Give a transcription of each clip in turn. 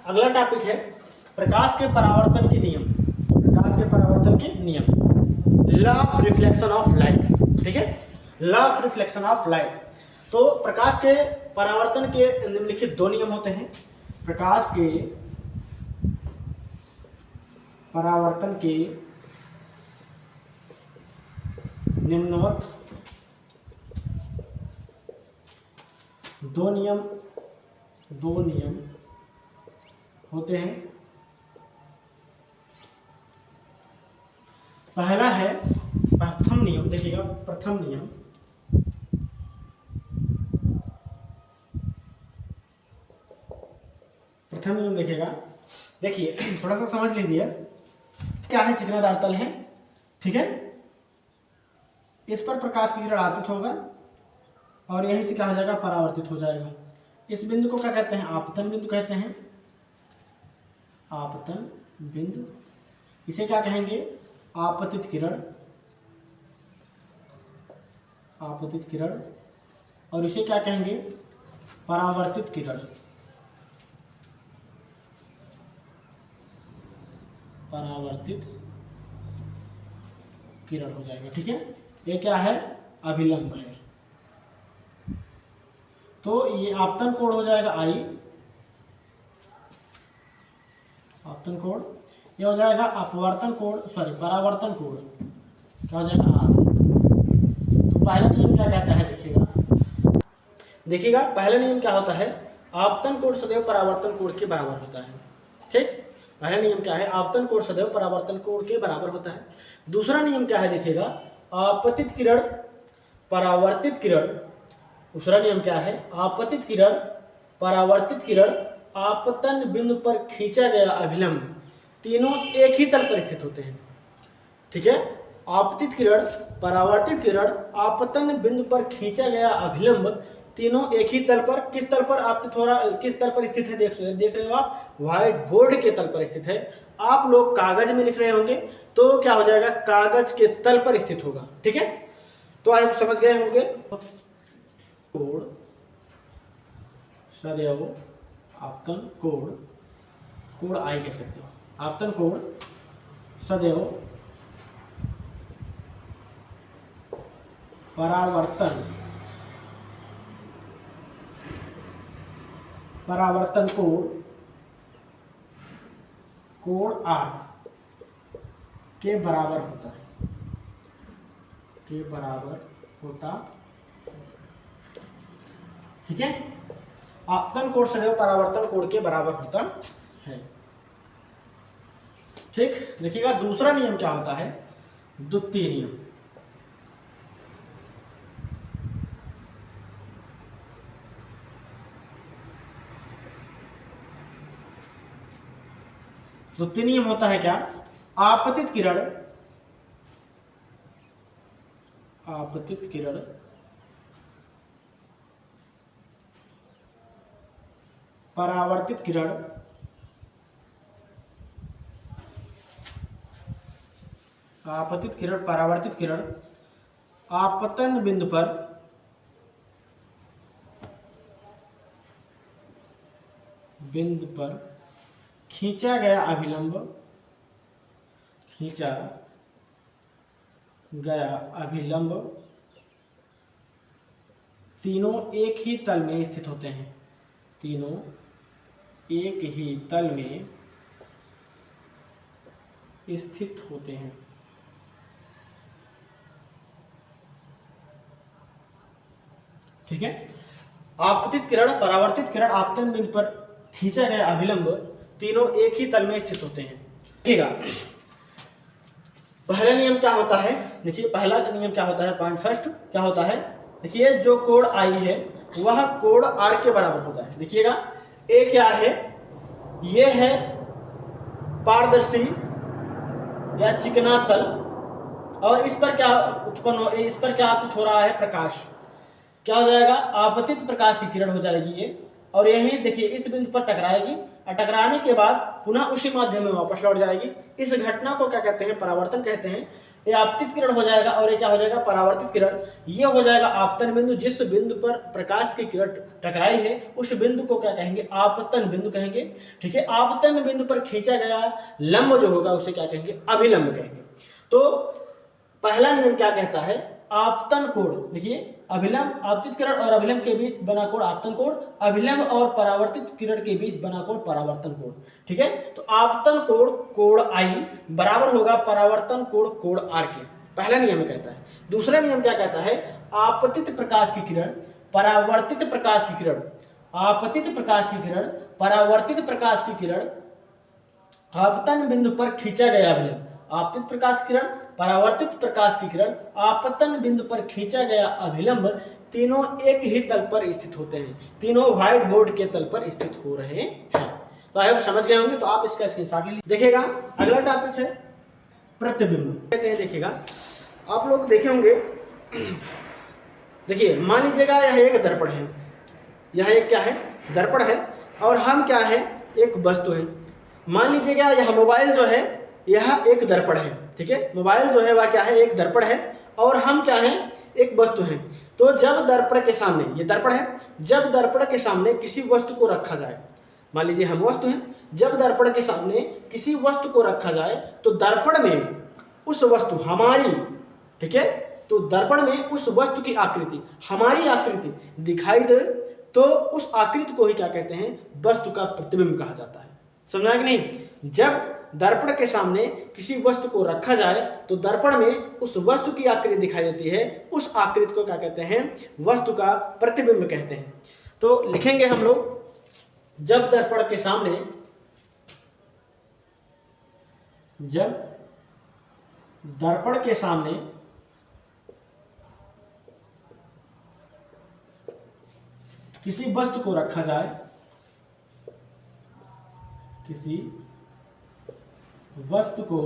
अगला टॉपिक है प्रकाश के परावर्तन के नियम। प्रकाश के परावर्तन के नियम, law of reflection of light. ठीक है, law of reflection of light. तो प्रकाश के परावर्तन के निम्नलिखित दो नियम होते हैं। प्रकाश के परावर्तन के निम्नवत दो नियम होते हैं। पहला है प्रथम नियम। देखिएगा, प्रथम नियम देखिएगा। देखिए थोड़ा सा समझ लीजिए, क्या है, चिकनादार तल है। ठीक है, इस पर प्रकाश की किरण आपतित होगा और यहीं से क्या हो जाएगा, परावर्तित हो जाएगा। इस बिंदु को क्या कहते हैं, आपतन बिंदु कहते हैं। आपतन बिंदु, इसे क्या कहेंगे, आपतित किरण। आपतित किरण, और इसे क्या कहेंगे, परावर्तित किरण। परावर्तित किरण हो जाएगा। ठीक है, ये क्या है, अभिलंब है। तो ये आपतन कोण हो जाएगा I, आपतन कोण। ये हो जाएगा अपवर्तन कोण, सॉरी परावर्तन कोण, क्या हो जाएगा R। तो पहला नियम क्या कहता है, देखिएगा पहला नियम क्या होता है, आपतन कोण सदैव परावर्तन कोण के बराबर होता है। ठीक, पहला नियम क्या है, आपतन कोण सदैव परावर्तन कोण के बराबर होता है। दूसरा नियम क्या है, देखिएगा आपतित किरण परावर्तित किरण। दूसरा नियम क्या है, आपतित किरण परावर्तित किरण आपतन बिंदु पर खींचा गया अभिलंब, तीनों एक ही तल पर स्थित होते हैं। ठीक है, आपतित किरण परावर्तित किरण आपतन बिंदु पर खींचा गया अभिलंब, तीनों एक ही तल पर, किस तल पर आपतित हो रहा, किस तल पर स्थित है, देख रहे हो आप, व्हाइट बोर्ड के तल पर स्थित है। आप लोग कागज में लिख रहे होंगे तो क्या हो जाएगा, कागज के तल पर स्थित होगा। ठीक है, तो आप समझ गए होंगे। कोण सदैव, आपतन कोण, कोण I कह सकते हो, आपतन कोण सदैव परावर्तन कोण R के बराबर होता है, के बराबर होता। ठीक है, आपतन कोण सदैव परावर्तन कोण के बराबर होता है। ठीक, देखिएगा दूसरा नियम क्या होता है, द्वितीय नियम। द्वितीय नियम होता है क्या, आपतित किरण परावर्तित किरण परावर्तित किरण आपतन बिंदु पर खींचा गया अभिलंब, तीनों एक ही तल में स्थित होते हैं। तीनों एक ही तल में स्थित होते हैं। ठीक है, आपतित किरण परावर्तित किरण आपतन बिंदु पर खींचा गया अभिलंब, तीनों एक ही तल में स्थित होते हैं। देखिएगा पहला नियम क्या होता है, देखिए पहला नियम क्या होता है, पॉइंट फर्स्ट क्या होता है, देखिए जो कोण I है वह कोण R के बराबर होता है। देखिएगा ए क्या है, ये है पारदर्शी या चिकना तल, और इस पर क्या उत्पन्न हो, इस पर क्या आपतित हो रहा है, प्रकाश। क्या हो जाएगा, आपतित प्रकाश की किरण हो जाएगी ये, और यही देखिए इस बिंदु पर टकराएगी, और टकराने के बाद पुनः उसी माध्यम में वापस लौट जाएगी। इस घटना को क्या कहते हैं, परावर्तन कहते हैं। ये आपतित किरण हो जाएगा और ये क्या हो जाएगा, परावर्तित किरण। ये हो जाएगा आपतन बिंदु। जिस बिंदु पर प्रकाश की किरण टकराई है उस बिंदु को क्या कहेंगे, आपतन बिंदु कहेंगे। ठीक है, आपतन बिंदु पर खींचा गया लंब जो होगा उसे क्या कहेंगे, अभिलंब कहेंगे। तो पहला नियम क्या कहता है, आपतन कोण। देखिए, अभिलंब, आपतित किरण और अभिलंब के बीच बना कोण आपतन कोण, अभिलंब और परावर्तित किरण के बीच बना कोण परावर्तन कोण। ठीक है, तो आपतन कोण कोण आई बराबर होगा परावर्तन कोण कोण आर के। पहला नियम कहता है। दूसरा नियम क्या कहता है, आपतित प्रकाश की किरण परावर्तित प्रकाश की किरण, आपतित प्रकाश की किरण परावर्तित प्रकाश की किरण आपतन बिंदु पर खींचा गया अभिलंब। आपतित प्रकाश किरण, परावर्तित प्रकाश की किरण, आपतन बिंदु पर खींचा गया अभिलंब तीनों एक ही तल पर स्थित होते हैं, तीनों व्हाइट बोर्ड के तल पर स्थित हो रहे हैं। तो आप समझ गए होंगे, तो आप इसका स्क्रीनशॉट लीजिए। देखिएगा, अगला टॉपिक है प्रतिबिंब। कहते हैं, देखिएगा आप लोग देखे होंगे। देखिए, मान लीजिएगा यह एक दर्पण है, यह एक क्या है, दर्पण है, और हम क्या है, एक वस्तु है। मान लीजिएगा यह मोबाइल जो है यह एक दर्पण है। ठीक है, मोबाइल जो है वह क्या है, एक दर्पण है, और हम क्या है, एक वस्तु है। तो जब दर्पण के सामने, ये दर्पण है, जब दर्पण के सामने किसी वस्तु को रखा जाए, मान लीजिए हम वस्तु हैं, जब दर्पण के सामने किसी वस्तु को रखा जाए तो दर्पण में उस वस्तु हमारी, ठीक है, तो दर्पण में उस वस्तु की आकृति, हमारी आकृति दिखाई दे तो उस आकृति को ही क्या कहते हैं, वस्तु का प्रतिबिंब कहा जाता है। समझा कि नहीं? जब दर्पण के सामने किसी वस्तु को रखा जाए तो दर्पण में उस वस्तु की आकृति दिखाई देती है, उस आकृति को क्या कहते हैं, वस्तु का प्रतिबिंब कहते हैं। तो लिखेंगे हम लोग, जब दर्पण के सामने, जब दर्पण के सामने किसी वस्तु को रखा जाए, किसी वस्तु को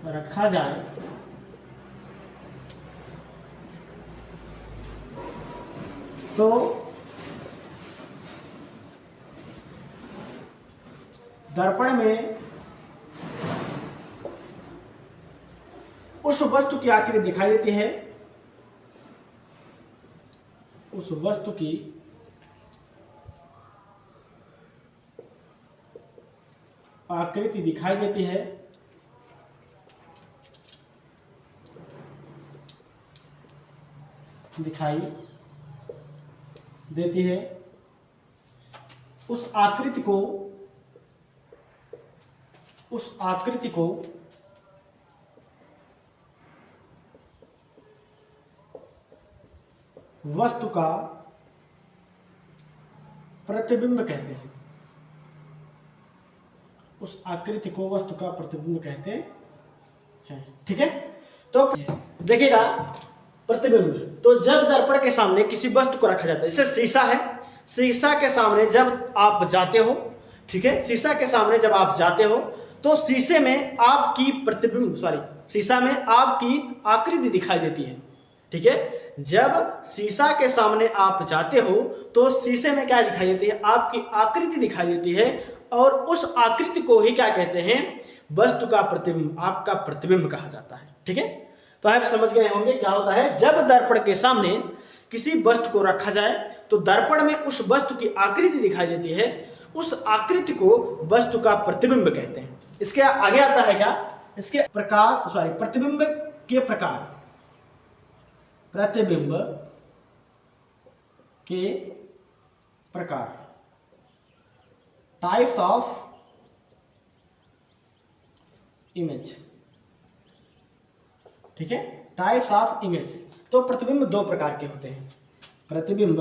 रखा जाए तो दर्पण में उस वस्तु की आकृति दिखाई देती है, उस वस्तु की आकृति दिखाई देती है, दिखाई देती है, उस आकृति को, उस आकृति को वस्तु का प्रतिबिंब कहते हैं, उस आकृति को वस्तु का प्रतिबिंब कहते हैं। ठीक है, तो देखिएगा प्रतिबिंब। तो जब दर्पण के सामने किसी वस्तु को रखा जाता है, जैसे शीशा है, शीशा के सामने जब आप जाते हो, ठीक है, शीशा के सामने जब आप जाते हो तो शीशे में आपकी प्रतिबिंब, शीशा में आपकी आकृति दिखाई देती है। ठीक है, जब शीशा के सामने आप जाते हो तो शीशे में क्या दिखाई देती है, आपकी आकृति दिखाई देती है, और उस आकृति को ही क्या कहते हैं, वस्तु का प्रतिबिंब, आपका प्रतिबिंब कहा जाता है। ठीक है, तो आप समझ गए होंगे क्या होता है, जब दर्पण के सामने किसी वस्तु को रखा जाए तो दर्पण में उस वस्तु की आकृति दिखाई देती है, उस आकृति को वस्तु का प्रतिबिंब कहते हैं। इसके आगे आता है क्या, इसके प्रकार, प्रतिबिंब के प्रकार, प्रतिबिंब के प्रकार, टाइप्स ऑफ इमेज। ठीक है, टाइप्स ऑफ इमेज। तो प्रतिबिंब दो प्रकार के होते हैं, प्रतिबिंब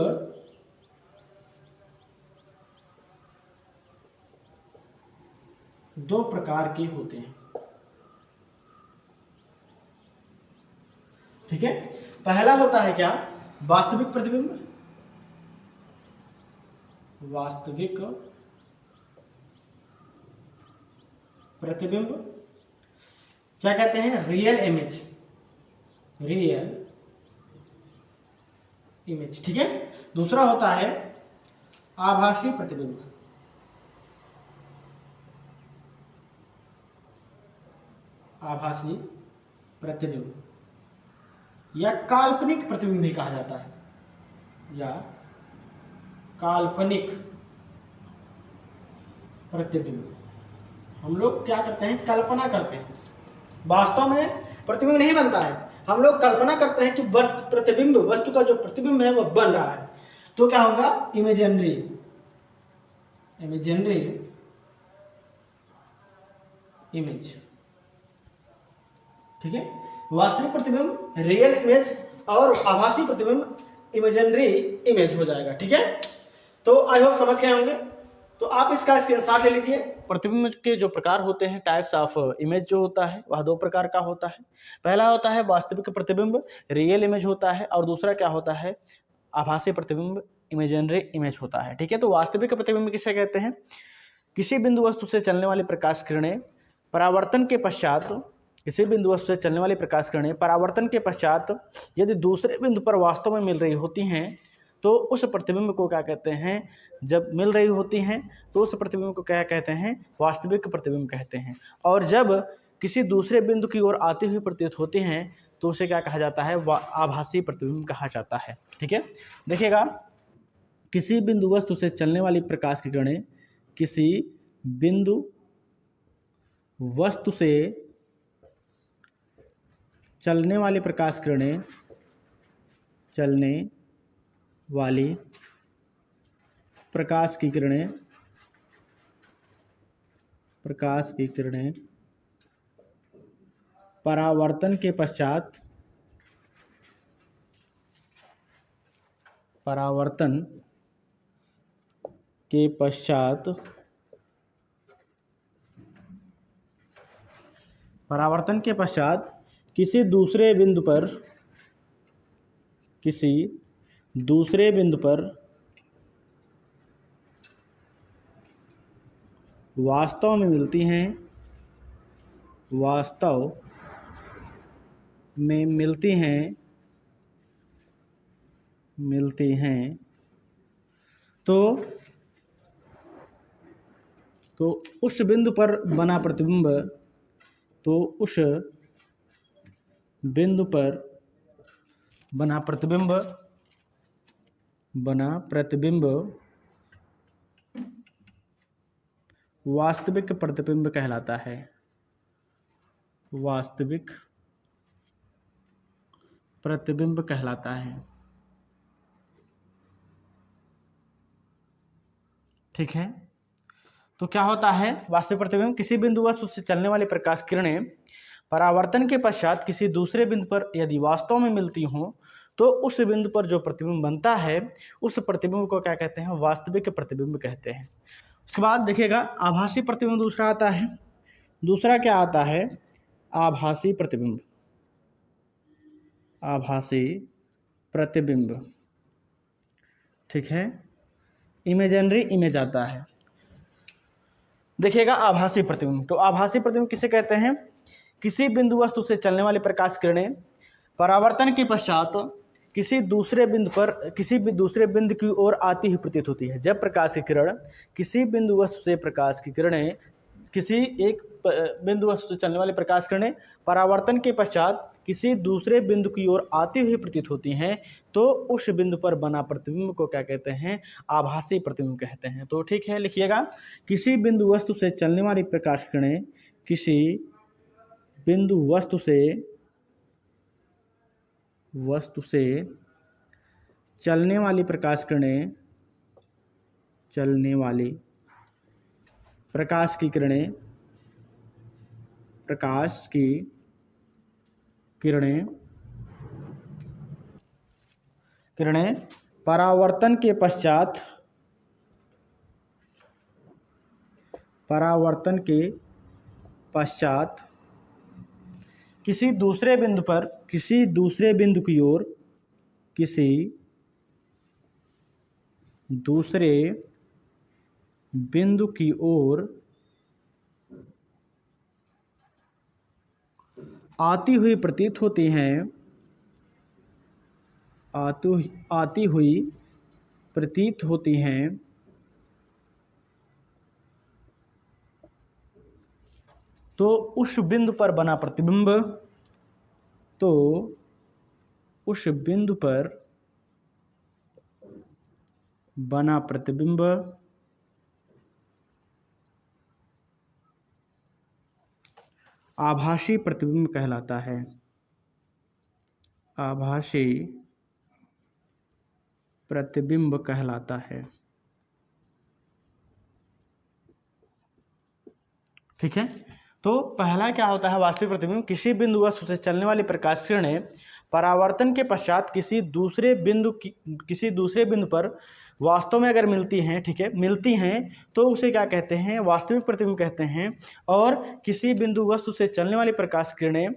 दो प्रकार के होते हैं। ठीक है, पहला होता है क्या, वास्तविक प्रतिबिंब, वास्तविक प्रतिबिंब, क्या कहते हैं, रियल इमेज, रियल इमेज। ठीक है, दूसरा होता है आभासी प्रतिबिंब, आभासी प्रतिबिंब या काल्पनिक प्रतिबिंब भी कहा जाता है, या काल्पनिक प्रतिबिंब। हम लोग क्या करते हैं, कल्पना करते हैं, वास्तव में प्रतिबिंब नहीं बनता है, हम लोग कल्पना करते हैं कि प्रतिबिंब, वस्तु का जो प्रतिबिंब है वो बन रहा है, तो क्या होगा, इमेजिनरी इमेज। ठीक है, वास्तविक प्रतिबिंब रियल इमेज और आभासी प्रतिबिंब इमेजिनरी इमेज हो जाएगा। ठीक है, तो आई होप समझ गए होंगे। तो आप इसका स्क्रीनशॉट ले लीजिए। प्रतिबिंब के जो प्रकार होते हैं, टाइप्स ऑफ इमेज जो होता है वह दो प्रकार का होता है। पहला होता है वास्तविक प्रतिबिंब, रियल इमेज होता है, और दूसरा क्या होता है, आभासी प्रतिबिंब, इमेजिनरी इमेज होता है। ठीक है, तो वास्तविक प्रतिबिंब किसे कहते हैं, किसी बिंदु वस्तु से चलने वाली प्रकाश किरणें परावर्तन के पश्चात, किसी बिंदु वस्तु से चलने वाली प्रकाश किरणें परावर्तन के पश्चात यदि दूसरे बिंदु पर वास्तव में मिल रही होती हैं तो उस प्रतिबिंब को क्या कहते हैं, जब मिल रही होती हैं तो उस प्रतिबिंब को क्या कहते हैं, वास्तविक प्रतिबिंब कहते हैं। और जब किसी दूसरे बिंदु की ओर आती हुई प्रतीत होती हैं तो उसे क्या कहा जाता है, आभासी प्रतिबिंब कहा जाता है। ठीक है, देखिएगा, किसी बिंदु वस्तु से चलने वाली प्रकाश की किरणें, किसी बिंदु वस्तु से चलने वाली प्रकाश किरणें, चलने वाली प्रकाश की किरणें, प्रकाश की किरणें परावर्तन के पश्चात, परावर्तन के पश्चात, परावर्तन के पश्चात किसी दूसरे बिंदु पर, किसी दूसरे बिंदु पर वास्तव में मिलती हैं, वास्तव में मिलती हैं, मिलती हैं, तो उस बिंदु पर बना प्रतिबिंब, तो उस बिंदु पर बना प्रतिबिंब, बना प्रतिबिंब वास्तविक प्रतिबिंब कहलाता है, वास्तविक प्रतिबिंब कहलाता है। ठीक है, तो क्या होता है वास्तविक प्रतिबिंब, किसी बिंदु वस्तु से चलने वाली प्रकाश किरणें परावर्तन के पश्चात किसी दूसरे बिंदु पर यदि वास्तव में मिलती हों तो उस बिंदु पर जो प्रतिबिंब बनता है उस प्रतिबिंब को क्या कहते हैं, वास्तविक प्रतिबिंब कहते हैं। उसके बाद देखिएगा, आभासी प्रतिबिंब दूसरा आता है। दूसरा क्या आता है, आभासी प्रतिबिंब, आभासी प्रतिबिंब। ठीक है, इमेजिनरी इमेज आता है। देखिएगा, आभासी प्रतिबिंब, तो आभासी प्रतिबिंब किसे कहते हैं, किसी बिंदु वस्तु से चलने वाली प्रकाश किरणें परावर्तन के पश्चात किसी दूसरे बिंदु पर, किसी भी दूसरे बिंदु की ओर आती हुई प्रतीत होती है। जब प्रकाश की किरण, किसी बिंदु वस्तु से प्रकाश की किरणें, किसी एक बिंदु वस्तु से चलने वाली प्रकाश किरणें परावर्तन के पश्चात किसी दूसरे बिंदु की ओर आती हुई प्रतीत होती हैं तो उस बिंदु पर बना प्रतिबिंब को क्या कहते हैं, आभासी प्रतिबिंब कहते हैं। तो ठीक है, लिखिएगा, किसी बिंदु वस्तु से चलने वाली प्रकाश किरणें, किसी बिंदु वस्तु से चलने वाली प्रकाश किरणें, चलने वाली प्रकाश की किरणें, प्रकाश की किरणें परावर्तन के पश्चात, परावर्तन के पश्चात किसी दूसरे बिंदु पर, किसी दूसरे बिंदु की ओर, किसी दूसरे बिंदु की ओर आती हुई प्रतीत होती हैं, आती हुई प्रतीत होती हैं, तो उस बिंदु पर बना प्रतिबिंब, तो उस बिंदु पर बना प्रतिबिंब आभासी प्रतिबिंब कहलाता है। आभासी प्रतिबिंब कहलाता है। ठीक है, तो पहला क्या होता है वास्तविक प्रतिबिंब, किसी बिंदु वस्तु से चलने वाली प्रकाश किरणें परावर्तन के पश्चात किसी दूसरे बिंदु पर वास्तव में अगर मिलती हैं, ठीक है, मिलती हैं तो उसे क्या कहते हैं, वास्तविक प्रतिबिंब कहते हैं। और किसी बिंदु वस्तु से चलने वाली प्रकाश किरणें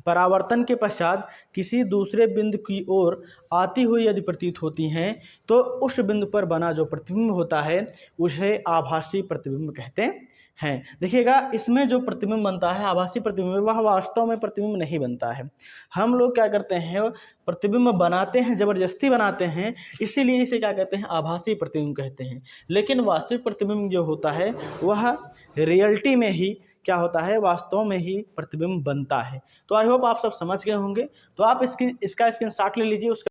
परावर्तन के पश्चात किसी दूसरे बिंदु की ओर आती हुई यदि प्रतीत होती हैं तो उस बिंदु पर बना जो प्रतिबिंब होता है उसे आभासी प्रतिबिंब कहते हैं। देखिएगा, इसमें जो प्रतिबिंब बनता है आभासी प्रतिबिंब, वह वास्तव में प्रतिबिंब नहीं बनता है। हम लोग क्या करते हैं, प्रतिबिंब बनाते हैं, जबरदस्ती बनाते हैं, इसीलिए इसे क्या कहते हैं, आभासी प्रतिबिंब कहते हैं। लेकिन वास्तविक प्रतिबिंब जो होता है वह रियलिटी में ही क्या होता है, वास्तव में ही प्रतिबिंब बनता है। तो आई होप आप सब समझ गए होंगे। तो आप इसका स्क्रीनशॉट ले लीजिए, उसका